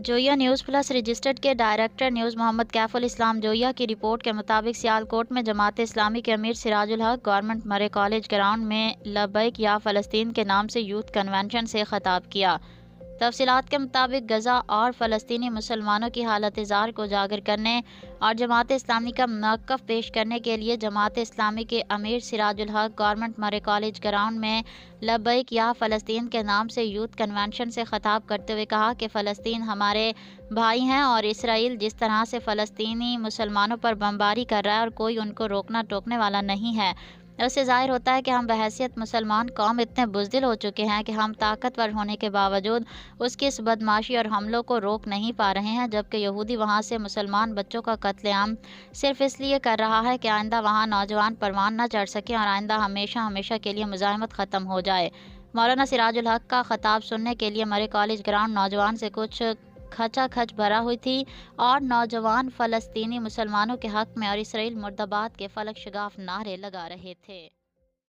جویا news plus registered کے director news محمد کیف الاسلام جویا کی رپورٹ کے مطابق سیالکوٹ میں جماعت اسلامی کے امیر سراج الحق گورنمنٹ مرے کالج گراؤنڈ میں لبیک یا فلسطین کے نام سے یوتھ کنونشن سے خطاب کیا۔ تفصیلات کے مطابق غزہ اور فلسطینی مسلمانوں کی حالت زار کو اجاگر کرنے اور جماعت اسلامی کا موقف پیش کرنے کے لیے جماعت اسلامی کے امیر سراج الحق گورنمنٹ مرے کالج گراؤنڈ میں لبیک یا فلسطین کے نام سے یوتھ کنونشن سے خطاب کرتے ہوئے کہا کہ فلسطین ہمارے بھائی ہیں اور اسرائیل جس طرح سے فلسطینی مسلمانوں پر بمباری کر رہا ہے اور کوئی ان کو روکنا ٹوکنے والا نہیں ہے، اس سے ظاہر ہوتا ہے کہ ہم بحیثیت مسلمان قوم اتنے بزدل ہو چکے ہیں کہ ہم طاقتور ہونے کے باوجود اس کی اس بدماشی اور حملوں کو روک نہیں پا رہے ہیں، جبکہ یہودی وہاں سے مسلمان بچوں کا قتل عام صرف اس لیے کر رہا ہے کہ آئندہ وہاں نوجوان پروان نہ چڑھ سکیں اور آئندہ ہمیشہ ہمیشہ کے لیے مزاحمت ختم ہو جائے۔ مولانا سراج الحق کا خطاب سننے کے لیے مرے کالج گراؤنڈ نوجوان سے کچھ کھچا کھچ بھرا ہوئی تھی اور نوجوان فلسطینی مسلمانوں کے حق میں اور اسرائیل مردہ باد کے فلک شگاف نعرے لگا رہے تھے۔